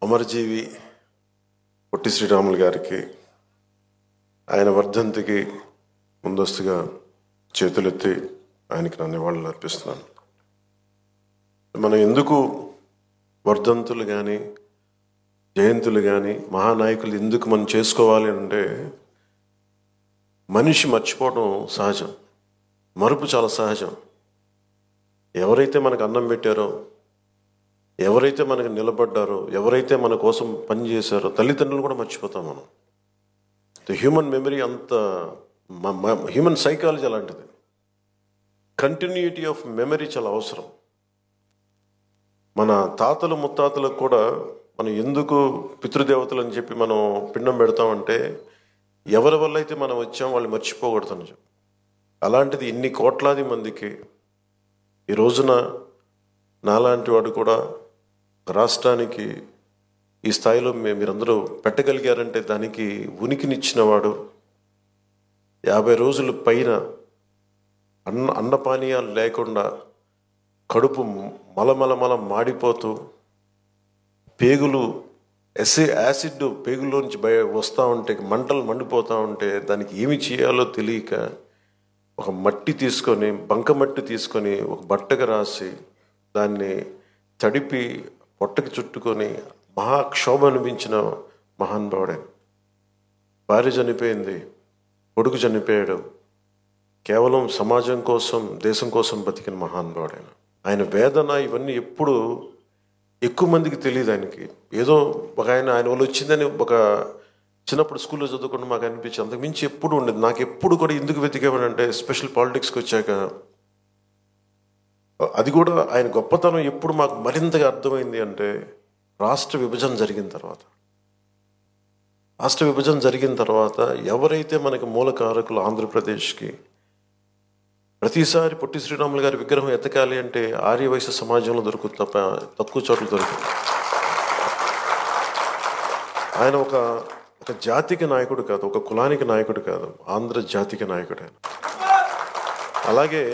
అమరజీవి పొట్టి శ్రీరాములు గారికి ఆయన వర్ధంతికి ముందస్తుగా చేతులెత్తి ఆయనకి నా నివాళులు అర్పిస్తున్నాను. మనం ఎందుకు వర్ధంతులు కానీ జయంతులు కానీ మహానాయకులు ఎందుకు మనం చేసుకోవాలి అంటే, మనిషి మర్చిపోవడం సహజం, మరుపు చాలా సహజం. ఎవరైతే మనకు అన్నం పెట్టారో, ఎవరైతే మనకు నిలబడ్డారో, ఎవరైతే మన కోసం పనిచేశారో, తల్లిదండ్రులు కూడా మర్చిపోతాం మనం. హ్యూమన్ మెమరీ అంత హ్యూమన్ సైకాలజీ అలాంటిది. కంటిన్యూటీ ఆఫ్ మెమరీ చాలా అవసరం. మన తాతలు ముత్తాతలకు కూడా మనం ఎందుకు పితృదేవతలు అని చెప్పి మనం పిండం పెడతామంటే, ఎవరి వల్ల అయితే మనం వచ్చాం వాళ్ళు మర్చిపోకూడదని చెప్పి. అలాంటిది ఇన్ని కోట్లాది మందికి ఈ రోజున నాలాంటి వాడు కూడా రాష్ట్రానికి ఈ స్థాయిలో మీరందరూ పెట్టగలిగారంటే దానికి ఉనికినిచ్చినవాడు. 50 రోజుల పైన అన్నపానీయాలు లేకుండా కడుపు మలమలమల మాడిపోతూ పేగులు యాసిడ్ పేగుల్లోంచి వస్తూ ఉంటే, మంటలు మండిపోతూ ఉంటే దానికి ఏమి చేయాలో తెలియక ఒక మట్టి తీసుకొని, బంకమట్టి తీసుకొని ఒక బట్టకు రాసి దాన్ని తడిపి పొట్టకి చుట్టుకొని మహాక్షోభ అనిపించిన మహానుభావుడే. భార్య చనిపోయింది, కొడుకు చనిపోయాడు, కేవలం సమాజం కోసం దేశం కోసం బతికిన మహానుభావుడే. ఆయన వేదన ఇవన్నీ ఎప్పుడు ఎక్కువ మందికి తెలియదు. ఆయనకి ఏదో ఒక ఆయన వల్ల వచ్చిందని ఒక చిన్నప్పుడు స్కూల్లో చదువుకుంటూ మాకు అనిపించి అంతకు మించి ఎప్పుడు ఉండేది. నాకు ఎప్పుడు కూడా ఎందుకు వెతికేవాడంటే, స్పెషల్ పాలిటిక్స్కి వచ్చాక అది కూడా ఆయన గొప్పతనం ఎప్పుడు మాకు మరింతగా అర్థమైంది అంటే, రాష్ట్ర విభజన జరిగిన తర్వాత ఎవరైతే మనకి మూలకారకులు ఆంధ్రప్రదేశ్కి, ప్రతిసారి పొట్టి శ్రీరాములు గారి విగ్రహం ఎతకాలి అంటే ఆర్యవైశ్య సమాజంలో దొరుకుతుంది తప్ప తక్కువ చోట్ల దొరుకుతుంది. ఆయన ఒక జాతికి నాయకుడు కాదు, ఒక కులానికి నాయకుడు కాదు, ఆంధ్ర జాతికి నాయకుడు ఆయన. అలాగే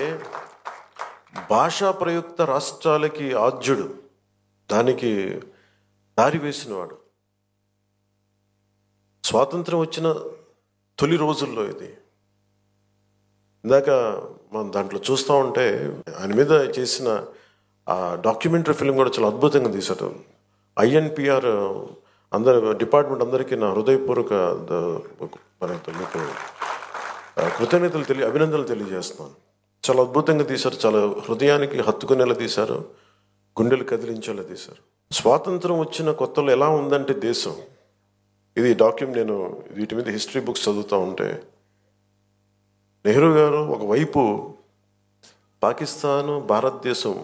భాషా ప్రయుక్త రాష్ట్రాలకి ఆద్యుడు, దానికి దారి వేసినవాడు. స్వాతంత్రం వచ్చిన తొలి రోజుల్లో ఇది. ఇందాక మనం దాంట్లో చూస్తూ ఉంటే ఆయన మీద చేసిన ఆ డాక్యుమెంటరీ ఫిల్మ్ కూడా చాలా అద్భుతంగా తీశారు. INPR డిపార్ట్మెంట్ అందరికీ నా హృదయపూర్వక మీకు అభినందనలు తెలియజేస్తున్నాను. చాలా అద్భుతంగా తీశారు, చాలా హృదయానికి హత్తుకునేలా తీశారు, గుండెలు కదిలించేలా తీశారు. స్వాతంత్రం వచ్చిన కొత్తలో ఎలా ఉందంటే దేశం, ఇది నేను వీటి మీద హిస్టరీ బుక్స్ చదువుతూ ఉంటే, నెహ్రూ గారు ఒకవైపు పాకిస్తాను భారతదేశం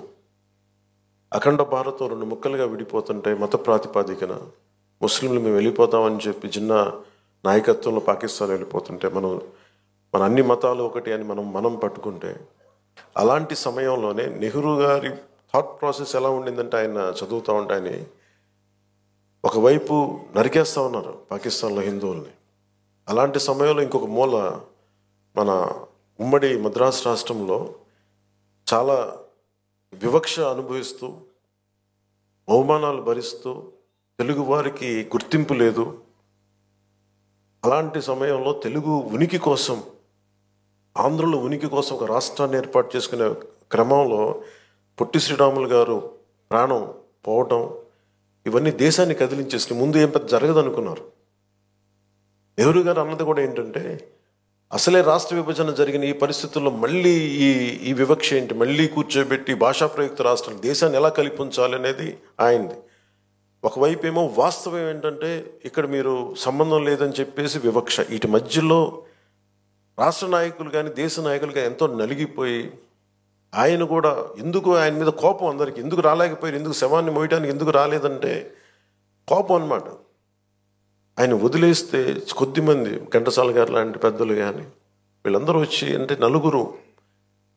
అఖండ భారతం 2 ముక్కలుగా విడిపోతుంటే, మత ప్రాతిపాదికన ముస్లింలు మేము వెళ్ళిపోతామని చెప్పి చిన్న నాయకత్వంలో పాకిస్తాన్ వెళ్ళిపోతుంటే, మన అన్ని మతాలు ఒకటి అని మనం పట్టుకుంటే, అలాంటి సమయంలోనే నెహ్రూ గారి థాట్ ప్రాసెస్ ఎలా ఉండిందంటే, ఆయన చదువుతూ ఉంటే ఆయన ఒకవైపు నరికేస్తూ ఉన్నారు పాకిస్తాన్లో హిందువుల్ని. అలాంటి సమయంలో ఇంకొక మూల మన ఉమ్మడి మద్రాసు రాష్ట్రంలో చాలా వివక్ష అనుభవిస్తూ, అవమానాలు భరిస్తూ, తెలుగు వారికి గుర్తింపు లేదు. అలాంటి సమయంలో తెలుగు ఉనికి కోసం, ఆంధ్రుల ఉనికి కోసం ఒక రాష్ట్రాన్ని ఏర్పాటు చేసుకునే క్రమంలో పొట్టి శ్రీరాములు గారు ప్రాణం పోవటం, ఇవన్నీ దేశాన్ని కదిలించేసి ముందు ఏం పెద్ద జరగదు అనుకున్నారు. నెహ్రూ గారు అన్నది కూడా ఏంటంటే, అసలే రాష్ట్ర విభజన జరిగిన ఈ పరిస్థితుల్లో మళ్ళీ ఈ వివక్ష ఏంటి, మళ్ళీ కూర్చోబెట్టి భాషా ప్రయుక్త రాష్ట్రాలు దేశాన్ని ఎలా కలిపించాలి అనేది ఆయనది. ఒకవైపు ఏమో వాస్తవం ఏంటంటే, ఇక్కడ మీరు సంబంధం లేదని చెప్పేసి వివక్ష. వీటి మధ్యలో రాష్ట్ర నాయకులు కానీ దేశ నాయకులు కానీ ఎంతో నలిగిపోయి, ఆయన కూడా ఎందుకు ఆయన మీద కోపం, అందరికీ ఎందుకు రాలేకపోయారు, ఎందుకు శవాన్ని మోయడానికి ఎందుకు రాలేదంటే కోపం అన్నమాట. ఆయన వదిలేస్తే కొద్దిమంది, ఘంటసాల గారు లాంటి పెద్దలు కానీ వీళ్ళందరూ వచ్చి, అంటే నలుగురు,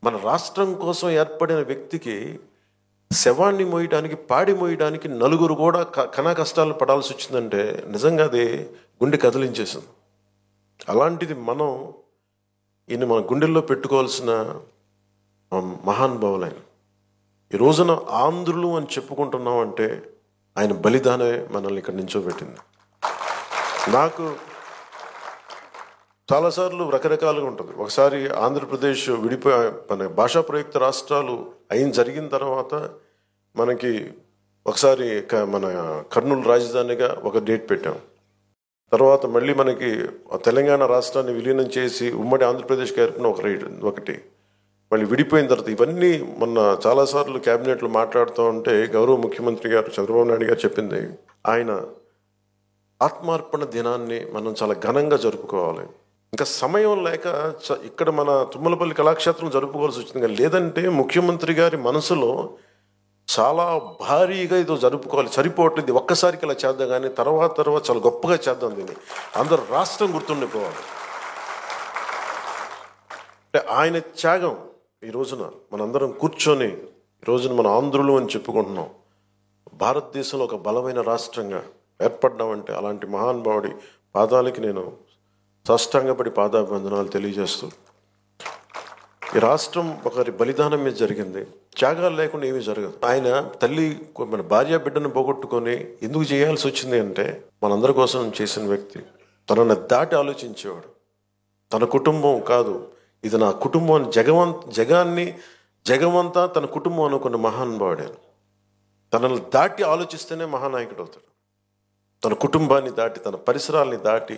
మన రాష్ట్రం కోసం ఏర్పడిన వ్యక్తికి శవాన్ని మోయడానికి, పాడి మోయడానికి నలుగురు కూడా కనా కష్టాలు పడాల్సి వచ్చిందంటే నిజంగా అది గుండె కదిలించేసింది. అలాంటిది ఈయన మన గుండెల్లో పెట్టుకోవాల్సిన మహానుభావులైన. ఈ రోజున ఆంధ్రులు అని చెప్పుకుంటున్నాం అంటే ఆయన బలిదానమే మనల్ని ఇక్కడ నించోబెట్టింది. నాకు చాలాసార్లు రకరకాలుగా ఉంటుంది. ఒకసారి ఆంధ్రప్రదేశ్ విడిపోయి మన భాషా ప్రయుక్త రాష్ట్రాలు జరిగిన తర్వాత మనకి ఒకసారి మన కర్నూలు రాజధానిగా ఒక డేట్ పెట్టాం. తర్వాత మళ్ళీ మనకి తెలంగాణ రాష్ట్రాన్ని విలీనం చేసి ఉమ్మడి ఆంధ్రప్రదేశ్కి ఏర్పడిన ఒకటి మళ్ళీ విడిపోయిన తర్వాత ఇవన్నీ మొన్న చాలాసార్లు క్యాబినెట్లో మాట్లాడుతూ ఉంటే గౌరవ ముఖ్యమంత్రి గారు చంద్రబాబు నాయుడు గారు చెప్పింది, ఆయన ఆత్మార్పణ దినాన్ని మనం చాలా ఘనంగా జరుపుకోవాలి. ఇంకా సమయం లేక ఇక్కడ మన తుమ్మలపల్లి కళాక్షేత్రం జరుపుకోవాల్సి వచ్చింది. లేదంటే ముఖ్యమంత్రి గారి మనసులో చాలా భారీగా ఇదో జరుపుకోవాలి, సరిపోవట్లేదు, ఒక్కసారికి ఇలా చేద్దాం, కానీ తర్వాత చాలా గొప్పగా చేద్దాం, దీన్ని అందరూ రాష్ట్రం గుర్తుండిపోవాలి. అంటే ఆయన త్యాగం ఈ రోజున మనందరం కూర్చొని ఈ రోజున మన ఆంధ్రులు అని చెప్పుకుంటున్నాం. భారతదేశంలో ఒక బలమైన రాష్ట్రంగా ఏర్పడ్డామంటే అలాంటి మహానుభావుడి పాదాలకి నేను సాష్టాంగపడి పాదాభివందనాలు తెలియజేస్తూ, ఈ రాష్ట్రం ఒకరి బలిదానం మీద జరిగింది. త్యాగాలు లేకుండా ఏమీ జరగదు. ఆయన తల్లి మన భార్య బిడ్డను పోగొట్టుకొని ఎందుకు చేయాల్సి వచ్చింది అంటే మనందరి కోసం చేసిన వ్యక్తి. తనను దాటి ఆలోచించేవాడు. తన కుటుంబం కాదు, ఇది నా కుటుంబం అని జగమంతా తన కుటుంబం అనుకున్న మహానుభావుడే. తనను దాటి ఆలోచిస్తేనే మహానాయకుడు అవుతాడు. తన కుటుంబాన్ని దాటి, తన పరిసరాల్ని దాటి,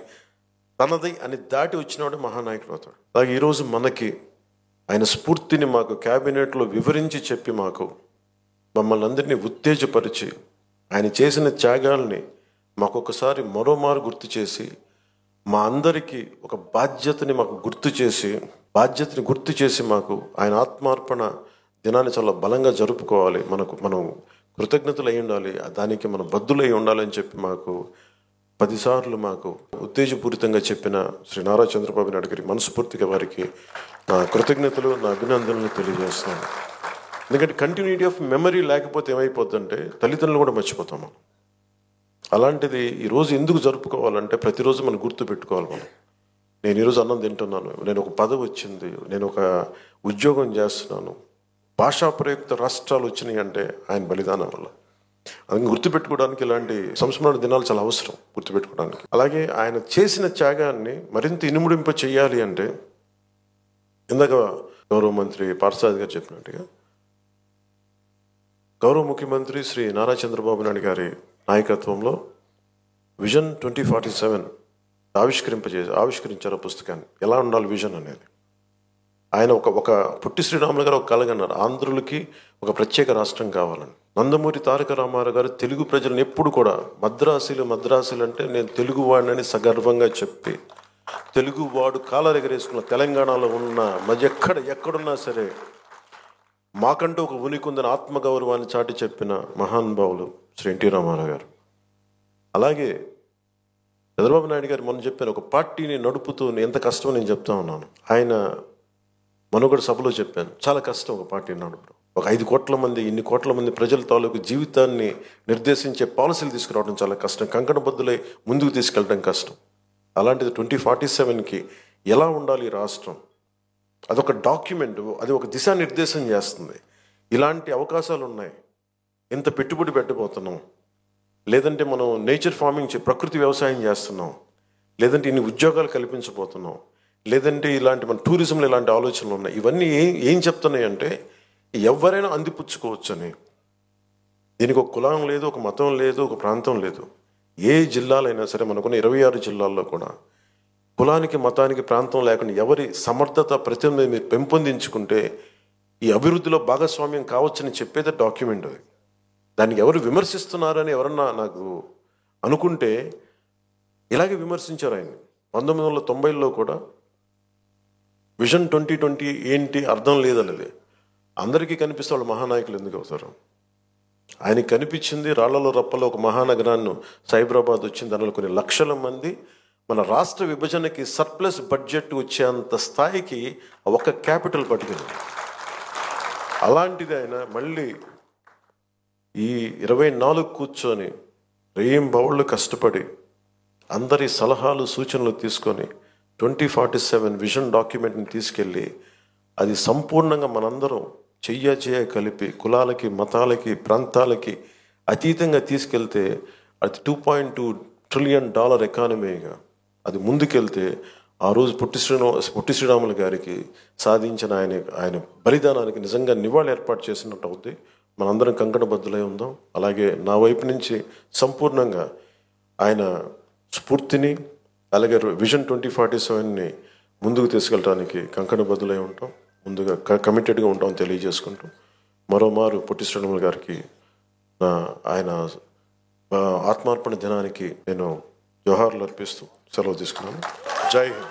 తనది అని దాటి వచ్చినవాడే మహానాయకుడు అవుతాడు. అలాగే ఈరోజు మనకి ఆయన స్ఫూర్తిని మాకు క్యాబినెట్లో వివరించి చెప్పి మమ్మల్ని అందరినీ ఉత్తేజపరిచి ఆయన చేసిన త్యాగాల్ని మాకొకసారి మరోమారు గుర్తు చేసి మా అందరికీ ఒక బాధ్యతని గుర్తు చేసి మాకు ఆయన ఆత్మార్పణ దినాన్ని చాలా బలంగా జరుపుకోవాలి, మనం కృతజ్ఞతలు అయి ఉండాలి, దానికి మనం బద్దులై ఉండాలని చెప్పి 10 సార్లు మాకు ఉత్తేజపూరితంగా చెప్పిన శ్రీ నారా చంద్రబాబు నాయుడు గారికి మనస్ఫూర్తిగా వారికి నా కృతజ్ఞతలు, నా అభినందనలు తెలియజేస్తున్నాను. ఎందుకంటే కంటిన్యూటీ ఆఫ్ మెమరీ లేకపోతే ఏమైపోద్దంటే తల్లిదండ్రులు కూడా మర్చిపోతాము. అలాంటిది ఈరోజు ఎందుకు జరుపుకోవాలంటే ప్రతిరోజు మనం గుర్తు పెట్టుకోవాలి. నేను ఈరోజు అన్నం తింటున్నాను, నేను ఒక పదవి వచ్చింది, నేను ఒక ఉద్యోగం చేస్తున్నాను, భాషా ప్రయుక్త రాష్ట్రాలు వచ్చినాయి అంటే ఆయన బలిదానం వల్ల. అందుకని గుర్తుపెట్టుకోవడానికి ఇలాంటి సంస్మరణ దినాలు చాలా అవసరం గుర్తుపెట్టుకోవడానికి. అలాగే ఆయన చేసిన త్యాగాన్ని మరింత ఇనుముడింప చేయాలి అంటే ఇందాక గౌరవ మంత్రి పార్థసారథి గారు చెప్పినట్టుగా గౌరవ ముఖ్యమంత్రి శ్రీ నారా చంద్రబాబు నాయుడు గారి నాయకత్వంలో విజన్ 2047 ఆవిష్కరించారు పుస్తకాన్ని. ఎలా ఉండాలి విజన్ అనేది. ఆయన ఒక పొట్టి శ్రీరాములు గారు ఒక కలగన్నారు, ఆంధ్రులకి ఒక ప్రత్యేక రాష్ట్రం కావాలని. నందమూరి తారక రామారావు గారు తెలుగు ప్రజలను ఎప్పుడు కూడా మద్రాసులు అంటే నేను తెలుగువాడినని సగర్వంగా చెప్పి, తెలుగువాడు కాలరెగరేసుకున్న తెలంగాణలో ఉన్న ఎక్కడున్నా సరే మాకంటూ ఒక ఉనికి ఉందని ఆత్మగౌరవాన్ని చాటి చెప్పిన మహానుభావులు శ్రీ ఎన్టీ రామారావు గారు. అలాగే చంద్రబాబు నాయుడు గారు మొన్న చెప్పాను, ఒక పార్టీని నడుపుతూ ఎంత కష్టమో నేను చెప్తా ఉన్నాను. ఆయన మనుగడ సభలో చెప్పాను, చాలా కష్టం ఒక పార్టీని నడపడం. ఒక 5 కోట్ల మంది, ఇన్ని కోట్ల మంది ప్రజల తాలూకు జీవితాన్ని నిర్దేశించే పాలసీలు తీసుకురావడం చాలా కష్టం, కంకణబద్దులై ముందుకు తీసుకెళ్ళడం కష్టం. అలాంటిది 2047కి ఎలా ఉండాలి ఈ రాష్ట్రం, అదొక డాక్యుమెంట్, అది ఒక దిశానిర్దేశం చేస్తుంది. ఇలాంటి అవకాశాలు ఉన్నాయి, ఎంత పెట్టుబడి పెట్టబోతున్నాం, లేదంటే మనం నేచర్ ఫార్మింగ్ ప్రకృతి వ్యవసాయం చేస్తున్నాం, లేదంటే ఇన్ని ఉద్యోగాలు కల్పించబోతున్నాం, లేదంటే ఇలాంటి మన టూరిజంలో ఇలాంటి ఆలోచనలు ఉన్నాయి. ఇవన్నీ ఏం చెప్తున్నాయి అంటే ఎవరైనా అందిపుచ్చుకోవచ్చని. దీనికి ఒక కులం లేదు, ఒక మతం లేదు, ఒక ప్రాంతం లేదు. ఏ జిల్లాలైనా సరే, మనకున్న 26 జిల్లాల్లో కూడా కులానికి, మతానికి, ప్రాంతం లేకుండా ఎవరి సమర్థత ప్రతిభ మీరు పెంపొందించుకుంటే ఈ అభివృద్ధిలో భాగస్వామ్యం కావచ్చని చెప్పేదే డాక్యుమెంట్. అది దానికి ఎవరు విమర్శిస్తున్నారని ఎవరన్నా నాకు అనుకుంటే ఇలాగే విమర్శించారు ఆయన. 1990లో కూడా విజన్ 2020 ఏంటి అర్థం లేదనేది. అందరికీ కనిపిస్తే వాళ్ళు మహానాయకులు ఎందుకు అవుతారు? ఆయనకి కనిపించింది రాళ్లలో రప్పలో ఒక మహానగరాన్ని, సైబరాబాద్ వచ్చింది, దానిలో కొన్ని లక్షల మంది. మన రాష్ట్ర విభజనకి సర్ప్లస్ బడ్జెట్ వచ్చేంత స్థాయికి ఒక క్యాపిటల్ పట్టుకుంది. అలాంటిది ఆయన మళ్ళీ ఈ 24 కూర్చొని రేయింబవళ్ళు కష్టపడి అందరి సలహాలు సూచనలు తీసుకొని 2047 విజన్ డాక్యుమెంట్ని తీసుకెళ్ళి అది సంపూర్ణంగా మనందరం చెయ్య కలిపి కులాలకి, మతాలకి, ప్రాంతాలకి అతీతంగా తీసుకెళ్తే అది $2.2 ట్రిలియన్ ఎకానమీగా అది ముందుకెళ్తే ఆ రోజు పొట్టి శ్రీరాములు గారికి సాధించిన ఆయన బలిదానానికి నిజంగా నివాళి ఏర్పాటు చేసినట్టు అవుద్ది. మనందరం కంకణబద్ధులై ఉందాం. అలాగే నా వైపు నుంచి సంపూర్ణంగా ఆయన స్ఫూర్తిని అలాగే విజన్ 2047ని ముందుకు తీసుకెళ్ళడానికి కంకణబద్ధులై ఉంటాం. ముందుగా కమిటెడ్గా ఉంటాం తెలియజేసుకుంటాం. మరోమారు పొట్టి శ్రీరాములు గారికి ఆయన ఆత్మార్పణ దినానికి నేను జోహార్లు అర్పిస్తూ సెలవు తీసుకున్నాను. జై హింద్.